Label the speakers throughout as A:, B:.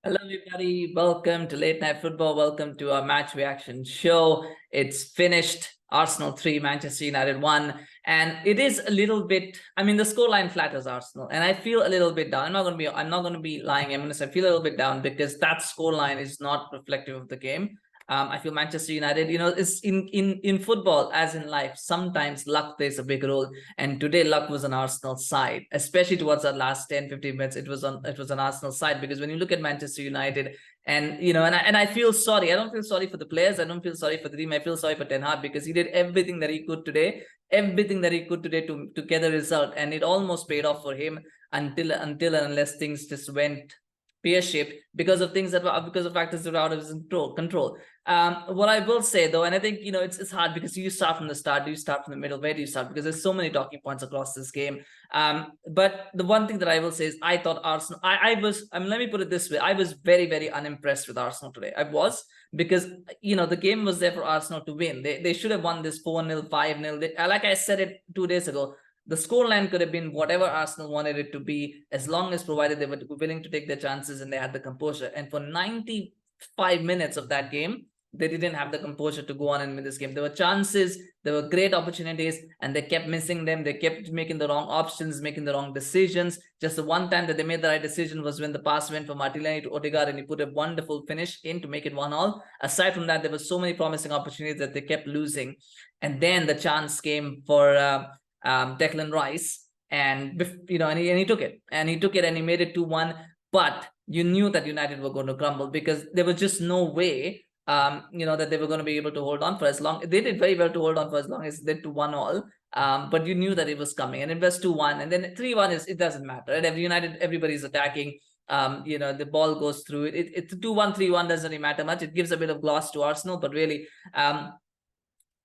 A: Hello, everybody. Welcome to Late Night Football. Welcome to our match reaction show. It's finished. Arsenal 3, Manchester United 1. And it is a little bit, the scoreline flatters Arsenal. And I feel a little bit down. I'm not gonna be lying. I'm gonna say I feel a little bit down because that scoreline is not reflective of the game. I feel Manchester United, it's in football as in life, sometimes luck plays a big role. And today luck was on Arsenal's side, especially towards the last 10-15 minutes. It was on Arsenal's side, because when you look at Manchester United, and I feel sorry. I don't feel sorry for the players. I don't feel sorry for the team. I feel sorry for Ten Hag, because he did everything that he could today, to get a result, and it almost paid off for him until and unless things just went pear-shaped because of factors that were out of his control. What I will say though, and I think it's hard because you start from the start, do you start from the middle, where do you start? Because there's so many talking points across this game. But the one thing that I will say is I thought Arsenal, let me put it this way, I was very, very unimpressed with Arsenal today. I was, because the game was there for Arsenal to win. They should have won this 4-0, 5-0. Like I said it 2 days ago, the scoreline could have been whatever Arsenal wanted it to be, as long as provided they were willing to take their chances and they had the composure. And for 95 minutes of that game, they didn't have the composure to go on and win this game. There were chances, there were great opportunities, and they kept missing them. They kept making the wrong options, making the wrong decisions. Just the one time that they made the right decision was when the pass went from Martinelli to Odegaard, and he put a wonderful finish in to make it 1-1. Aside from that, there were so many promising opportunities that they kept losing. And then the chance came for Declan Rice, and he took it, and he made it 2-1. But you knew that United were going to crumble, because there was just no way that they were going to be able to hold on for as long. They did very well to hold on for as long as they did to 1-1. But you knew that it was coming, and it was 2-1, and then 3-1 it doesn't matter. Right? United, everybody's attacking. The ball goes through it. It's 2-1, 3-1 doesn't really matter much. It gives a bit of gloss to Arsenal, but really,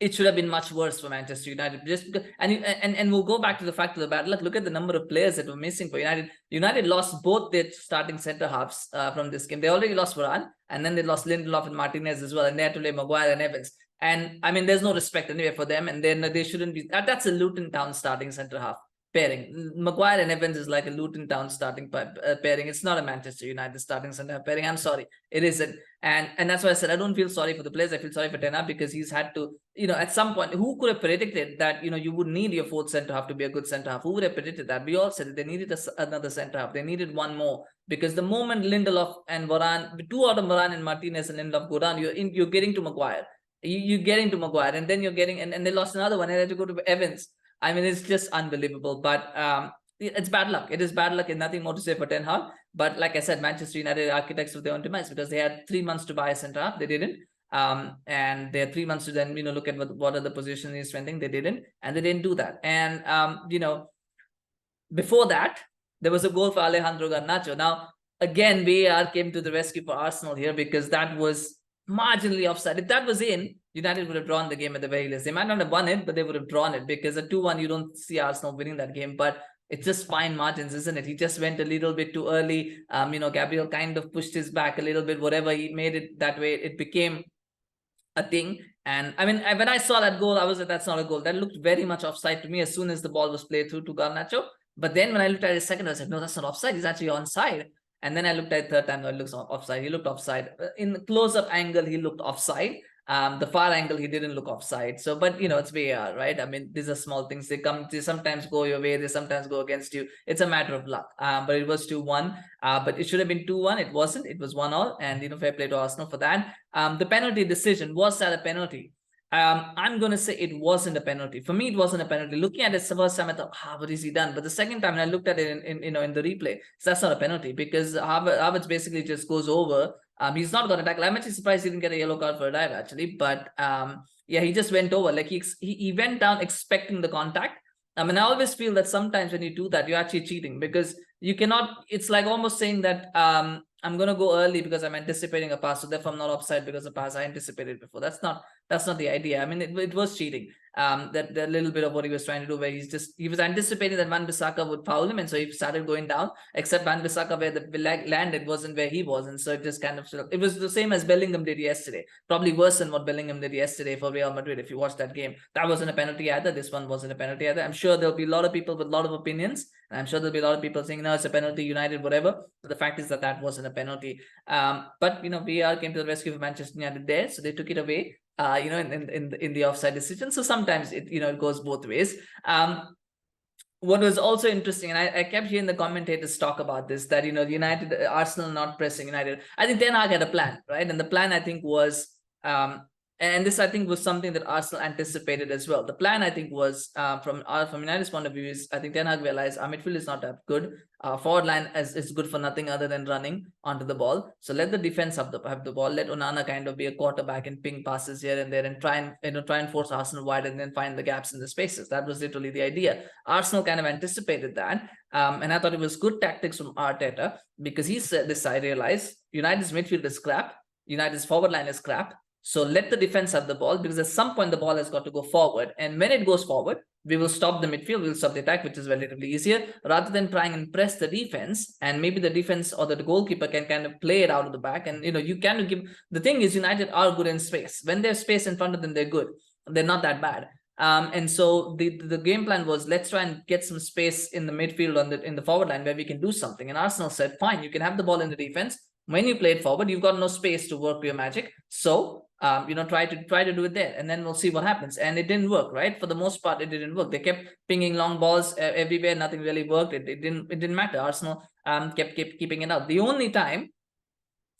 A: it should have been much worse for Manchester United. Just because, and we'll go back to the fact of the bad luck. Look at the number of players that were missing for United. United lost both their starting centre halves from this game. They already lost Varane, and then they lost Lindelof and Martinez as well, and they had to play Maguire and Evans. And there's no respect anyway for them, and then they shouldn't be. That's a Luton Town starting centre half pairing. Maguire and Evans is like a Luton Town starting pairing. It's not a Manchester United starting centre half pairing. I'm sorry, it isn't. And that's why I said I don't feel sorry for the players. I feel sorry for Ten Hag, because he's had to, at some point, who could have predicted that, you would need your fourth centre half to be a good centre half? Who would have predicted that? We all said that they needed another centre half. They needed one more, because the moment Lindelof and Varane, two out of Varane and Martinez and Lindelof go down, you're getting to Maguire. You're getting to Maguire, and then you're getting, and they lost another one, and they had to go to Evans. It's just unbelievable. But it's bad luck. It is bad luck, and nothing more to say for Ten Hag. But like I said, Manchester United architects of their own demise, because they had 3 months to buy a centre half. They didn't. And they had 3 months to then look at what are the positions he's strengthening. They didn't, and they didn't do that. And before that, there was a goal for Alejandro Garnacho. Now again, VAR came to the rescue for Arsenal here, because that was marginally offside. If that was in, United would have drawn the game at the very least. They might not have won it, but they would have drawn it, because at 2-1 you don't see Arsenal winning that game. But it's just fine margins, isn't it? He just went a little bit too early. Gabriel kind of pushed his back a little bit. Whatever, he made it that way. It became a thing. And when I saw that goal, I was like, that's not a goal. That looked very much offside to me as soon as the ball was played through to Garnacho. But then when I looked at it second, I was like, no, that's not offside. He's actually onside. And then I looked at it third time, no, it looks offside. He looked offside. In the close-up angle, he looked offside. The far angle, he didn't look offside. So, but it's VAR, right? These are small things. They sometimes go your way, they sometimes go against you. It's a matter of luck. But it was 2-1. But it should have been 2-1. It wasn't. It was 1-1. And fair play to Arsenal for that. The penalty decision, was that a penalty? I'm going to say it wasn't a penalty. For me, it wasn't a penalty. Looking at it the first time, I thought, what is he done? But the second time, when I looked at it in the replay, so that's not a penalty, because Havertz basically just goes over. He's not going to tackle. I'm actually surprised he didn't get a yellow card for a dive, actually. But yeah, he just went over. Like he went down expecting the contact. I always feel that sometimes when you do that, you're actually cheating, because you cannot. It's like almost saying that I'm going to go early because I'm anticipating a pass, so therefore I'm not offside because the pass I anticipated before. That's not the idea. It was cheating. That the little bit of what he was trying to do, where he was anticipating that wan-Bissaka would foul him, and so he started going down. Except wan-Bissaka, where the leg landed, wasn't where he was, and so it just kind of it was the same as Bellingham did yesterday, probably worse than what Bellingham did yesterday for Real Madrid. If you watch that game, that wasn't a penalty either. This one wasn't a penalty either. I'm sure there'll be a lot of people with a lot of opinions, and I'm sure there'll be a lot of people saying no, it's a penalty, United, whatever. But the fact is that wasn't a penalty. But VAR came to the rescue of Manchester United there, so they took it away. In the offside decision. So sometimes it goes both ways. What was also interesting, and I kept hearing the commentators talk about this, that United, Arsenal not pressing United. I think Ten Hag had a plan, right? And the plan, I think, was and this, I think, was something that Arsenal anticipated as well. The plan, I think, was from United's point of view, is I think Ten Hag realized our midfield is not that good. Forward line is good for nothing other than running onto the ball. So let the defense have the ball. Let Onana kind of be a quarterback and ping passes here and there, and try and force Arsenal wide, and then find the gaps in the spaces. That was literally the idea. Arsenal kind of anticipated that, and I thought it was good tactics from Arteta, because he said this. I realized United's midfield is crap. United's forward line is crap. So let the defense have the ball, because at some point the ball has got to go forward. And when it goes forward, we will stop the midfield, we'll stop the attack, which is relatively easier, rather than trying and press the defense. And maybe the defense or the goalkeeper can kind of play it out of the back. And, you can give... The thing is, United are good in space. When there's space in front of them, they're good. They're not that bad. And so the game plan was, let's try and get some space in the midfield in the forward line where we can do something. And Arsenal said, fine, you can have the ball in the defense. When you play it forward, you've got no space to work your magic. So try to do it there, and then we'll see what happens. And it didn't work, right? For the most part, it didn't work. They kept pinging long balls everywhere. Nothing really worked. It didn't matter. Arsenal kept keeping it out. The only time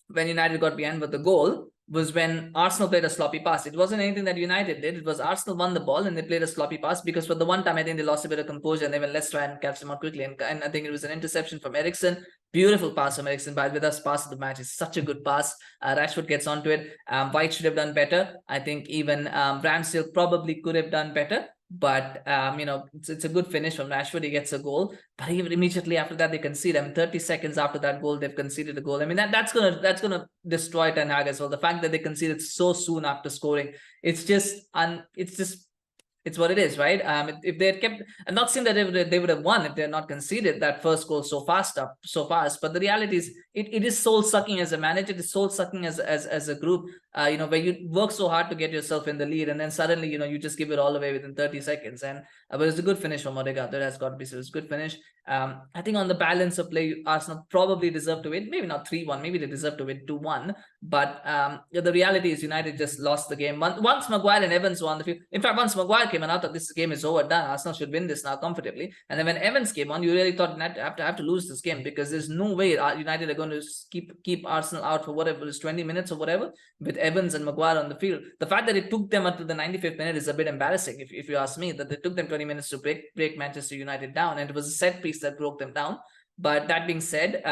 A: when United got behind with the goal was when Arsenal played a sloppy pass. It wasn't anything that United did. It was Arsenal won the ball and they played a sloppy pass, because for the one time I think they lost a bit of composure, and they went, let's try and catch them out quickly. And I think it was an interception from Eriksen. Beautiful pass from Eriksen, but with us, pass of the match is such a good pass. Rashford gets onto it. White should have done better. I think even Ramsdale probably could have done better. But it's a good finish from Rashford. He gets a goal, but even immediately after that they concede. 30 seconds after that goal, they've conceded a goal. I mean, that's gonna destroy Ten Hag as well. The fact that they conceded so soon after scoring, it's what it is, right? If they had kept, I'm not saying that they would have won if they had not conceded that first goal so fast. But the reality is, it is soul sucking as a manager. It is soul sucking as a group. Where you work so hard to get yourself in the lead, and then suddenly you just give it all away within 30 seconds. And but it's a good finish from Odegaard. That has got to be said. It's a good finish. I think on the balance of play, Arsenal probably deserved to win. Maybe not 3-1. Maybe they deserved to win 2-1. But the reality is, United just lost the game. Once Maguire and Evans were on the field. In fact, once Maguire came on, I thought this game is overdone. Arsenal should win this now comfortably. And then when Evans came on, you really thought United have to lose this game, because there's no way United are going to keep Arsenal out for whatever it is, 20 minutes or whatever, with Evans and Maguire on the field. The fact that it took them until the 95th minute is a bit embarrassing, if you ask me, that it took them 20 minutes to break Manchester United down, and it was a set piece that broke them down. But that being said,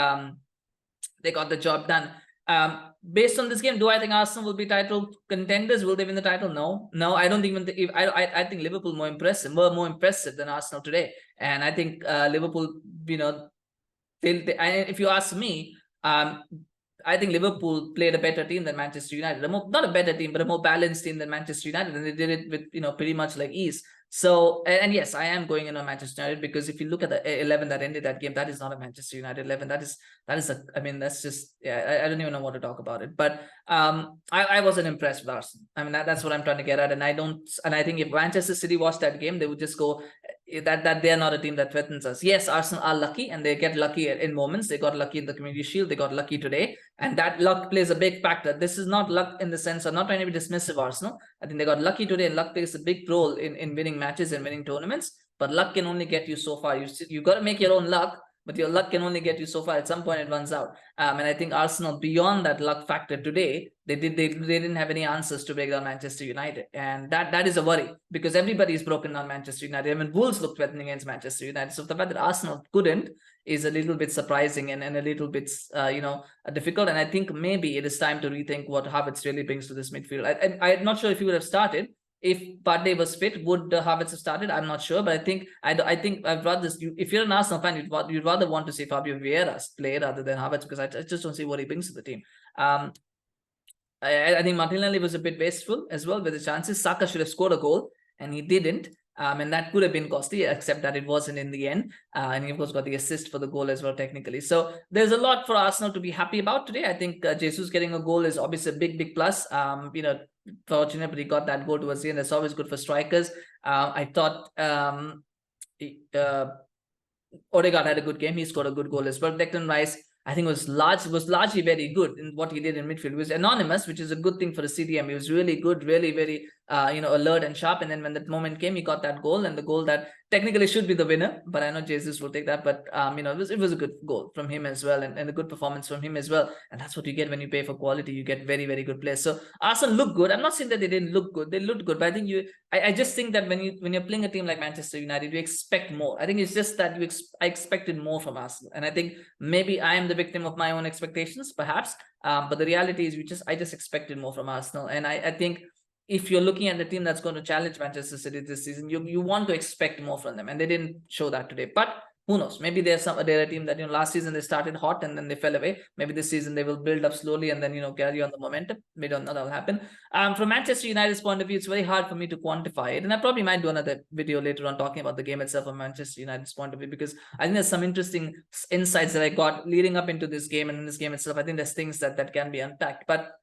A: they got the job done. Based on this game, do I think Arsenal will be title contenders? Will they win the title? No, I don't even think. I think Liverpool more impressive than Arsenal today. And I think Liverpool, if you ask me, I think Liverpool played a better team than Manchester United. Not a better team, but a more balanced team than Manchester United, and they did it with pretty much like ease. So, and yes, I am going in on Manchester United, because if you look at the 11 that ended that game, that is not a Manchester United 11. That's just, I don't even know what to talk about it. But I wasn't impressed with Arsenal. I mean, that's what I'm trying to get at. And I think if Manchester City watched that game, they would just go that they are not a team that threatens us. Yes, Arsenal are lucky, and they get lucky in moments. They got lucky in the Community Shield. They got lucky today. And that luck plays a big factor. This is not luck in the sense of, not trying to be dismissive of Arsenal. I think they got lucky today, and luck plays a big role in winning matches and winning tournaments. But luck can only get you so far. You got to make your own luck, but your luck can only get you so far. At some point, it runs out. And I think Arsenal, beyond that luck factor today, they didn't have any answers to break down Manchester United. And that is a worry, because everybody's broken down Manchester United. Even Wolves looked threatening against Manchester United. So the fact that Arsenal couldn't is a little bit surprising and a little bit, difficult. And I think maybe it is time to rethink what Havertz really brings to this midfield. I'm not sure if he would have started. If Partey was fit, would Havertz have started? I'm not sure, but I think I'd rather, if you're an Arsenal fan, you'd rather want to see Fabio Vieira play rather than Havertz, because I just don't see what he brings to the team. I think Martinelli was a bit wasteful as well with the chances. Saka should have scored a goal. and he didn't. And that could have been costly, except that it wasn't in the end. And he, of course, got the assist for the goal as well, technically. So there's a lot for Arsenal to be happy about today. I think Jesus getting a goal is obviously a big plus. Fortunately, he got that goal towards the end. That's always good for strikers. I thought Odegaard had a good game. He scored a good goal as well. Declan Rice, I think, was largely very good in what he did in midfield. He was anonymous, which is a good thing for the CDM. He was really good, really very alert and sharp. And then when that moment came, he got that goal, and the goal that technically should be the winner. But I know Jesus will take that. But it was a good goal from him as well, and a good performance from him as well. And that's what you get when you pay for quality. You get very, very good players. So Arsenal looked good. I'm not saying that they didn't look good. They looked good, but I think I just think that when you're playing a team like Manchester United, you expect more. I think it's just that I expected more from Arsenal, and I think maybe I am the victim of my own expectations, perhaps. But the reality is, I just expected more from Arsenal, and I think if you're looking at the team that's going to challenge Manchester City this season, you want to expect more from them, and they didn't show that today. But who knows? Maybe they're a team that last season they started hot and then they fell away. Maybe this season they will build up slowly and then carry on the momentum. We don't know that'll happen. From Manchester United's point of view, it's very hard for me to quantify it, and I probably might do another video later on talking about the game itself from Manchester United's point of view, because I think there's some interesting insights that I got leading up into this game and in this game itself. I think there's things that can be unpacked, but.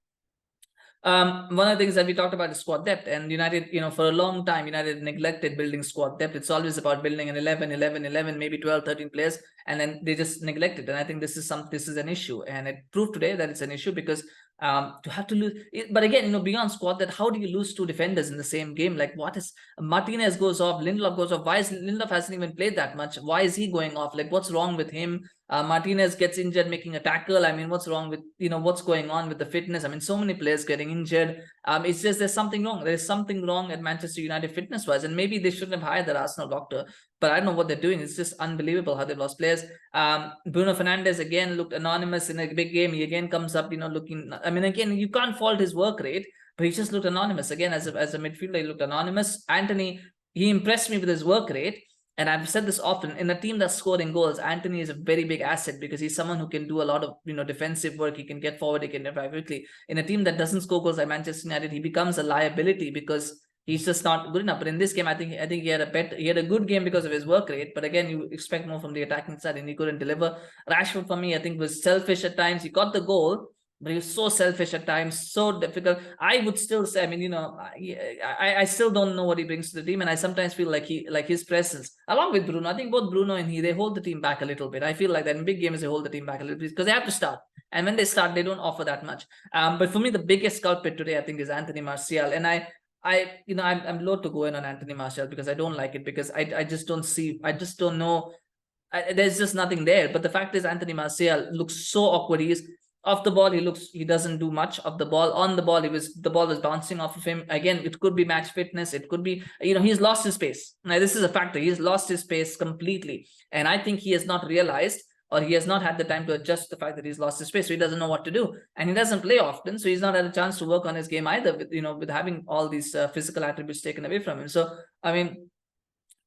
A: One of the things that we talked about is squad depth, and United, for a long time, United neglected building squad depth. It's always about building an 11, maybe 12, 13 players, and then they just neglect it. And I think this is an issue, and it proved today that it's an issue, because to have to lose. But again, beyond squad depth, how do you lose two defenders in the same game? Like, what is Martinez goes off, Lindelof goes off. Why is Lindelof hasn't even played that much? Why is he going off? Like, what's wrong with him? Martinez gets injured making a tackle. I mean, what's wrong with, what's going on with the fitness? I mean, so many players getting injured. It's just there's something wrong. There's something wrong at Manchester United fitness-wise, and maybe they shouldn't have hired that Arsenal doctor, but I don't know what they're doing. It's just unbelievable how they've lost players. Bruno Fernandes again looked anonymous in a big game. He again comes up, looking. I mean, again, you can't fault his work rate, but he just looked anonymous again as a midfielder. He looked anonymous. Antony, he impressed me with his work rate. And I've said this often, in a team that's scoring goals, Antony is a very big asset, because he's someone who can do a lot of defensive work. He can get forward, he can drive quickly. In a team that doesn't score goals like Manchester United, he becomes a liability because he's just not good enough. But in this game, I think he had a good game because of his work rate. But again, you expect more from the attacking side, and he couldn't deliver. Rashford, for me, I think was selfish at times. He got the goal, but he was so selfish at times, so difficult. I would still say, I mean, I still don't know what he brings to the team, and I sometimes feel like his presence, along with Bruno. I think both Bruno and they hold the team back a little bit. I feel like that in big games they hold the team back a little bit because they have to start, and when they start, they don't offer that much. But for me, the biggest culprit today, I think, is Anthony Martial, and I'm loath to go in on Anthony Martial because I don't like it, because I just don't know. There's just nothing there. But the fact is, Anthony Martial looks so awkward. He is. Off the ball, he doesn't do much. Of the ball, on the ball, the ball was bouncing off of him. Again, it could be match fitness. It could be, he's lost his pace. Now, this is a factor. He's lost his pace completely. And I think he has not realized, or he has not had the time to adjust the fact that he's lost his pace. So he doesn't know what to do. And he doesn't play often. So he's not had a chance to work on his game either, with having all these physical attributes taken away from him. So, I mean,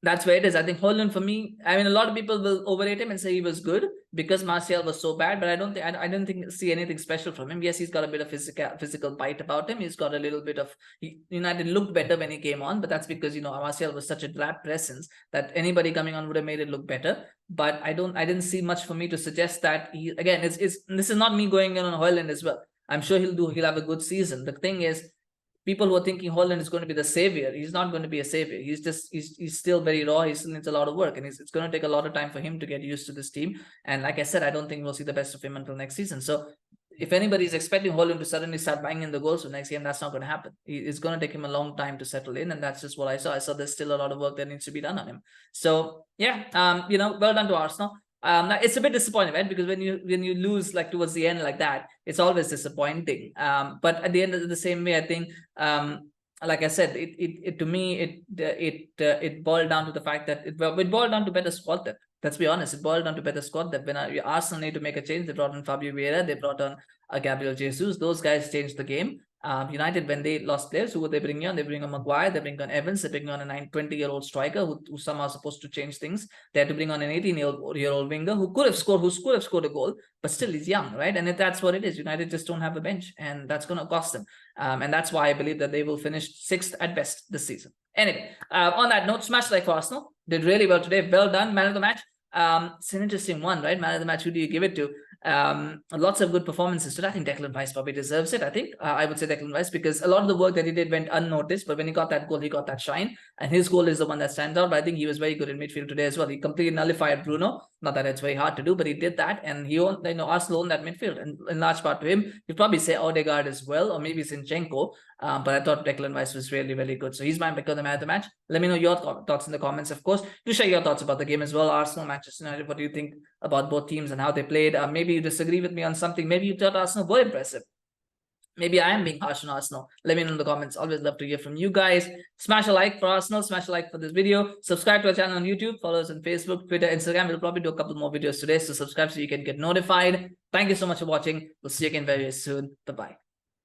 A: that's where it is. I think Haaland, for me, I mean, a lot of people will overrate him and say he was good because Martial was so bad, but I don't see anything special from him. Yes, he's got a bit of physical bite about him. He's got a little bit of, United looked better when he came on, but that's because, Martial was such a drab presence that anybody coming on would have made it look better. But I didn't see much for me to suggest that this is not me going in on Haaland as well. I'm sure he'll have a good season. The thing is, people who are thinking Haaland is going to be the savior, he's not going to be a savior. He's still very raw. He still needs a lot of work, and it's going to take a lot of time for him to get used to this team. And like I said, I don't think we'll see the best of him until next season. So if anybody is expecting Haaland to suddenly start banging the goals for next game, that's not going to happen. It's going to take him a long time to settle in, and that's just what I saw. I saw there's still a lot of work that needs to be done on him. So yeah, well done to Arsenal. It's a bit disappointing, right? Because when you lose like towards the end like that, it's always disappointing. But at the end of the same way, I think, like I said, it to me it boiled down to the fact that it boiled down to better squad depth. Let's be honest, it boiled down to better squad depth. When Arsenal need to make a change, they brought on Fabio Vieira, they brought on Gabriel Jesus. Those guys changed the game. United, when they lost players, who would they bring on? They bring on Maguire, they bring on Evans, they bring on a 20-year-old striker who's somehow supposed to change things. They had to bring on an 18-year-old winger who could have scored a goal, but still he's young, right? And if that's what it is, United just don't have a bench, and that's going to cost them. And that's why I believe that they will finish 6th at best this season. Anyway, on that note, smash like for Arsenal. Did really well today. Well done. Man of the match. It's an interesting one, right? Man of the match, who do you give it to? Lots of good performances today. I think Declan Rice probably deserves it. I think I would say Declan Rice, because a lot of the work that he did went unnoticed, but when he got that goal, he got that shine, and his goal is the one that stands out. But I think he was very good in midfield today as well. He completely nullified Bruno. Not that it's very hard to do, but he did that, and he owned, Arsenal owned that midfield, and in large part to him. You'd probably say Odegaard as well, or maybe Zinchenko. But I thought Declan Rice was really, really good. So he's my pick of the man of the match. Let me know your thoughts in the comments, of course. Do share your thoughts about the game as well. Arsenal, Manchester United, what do you think about both teams and how they played? Maybe you disagree with me on something. Maybe you thought Arsenal were impressive. Maybe I am being harsh on Arsenal. Let me know in the comments. Always love to hear from you guys. Smash a like for Arsenal. Smash a like for this video. Subscribe to our channel on YouTube. Follow us on Facebook, Twitter, Instagram. We'll probably do a couple more videos today. So subscribe so you can get notified. Thank you so much for watching. We'll see you again very soon. Bye-bye.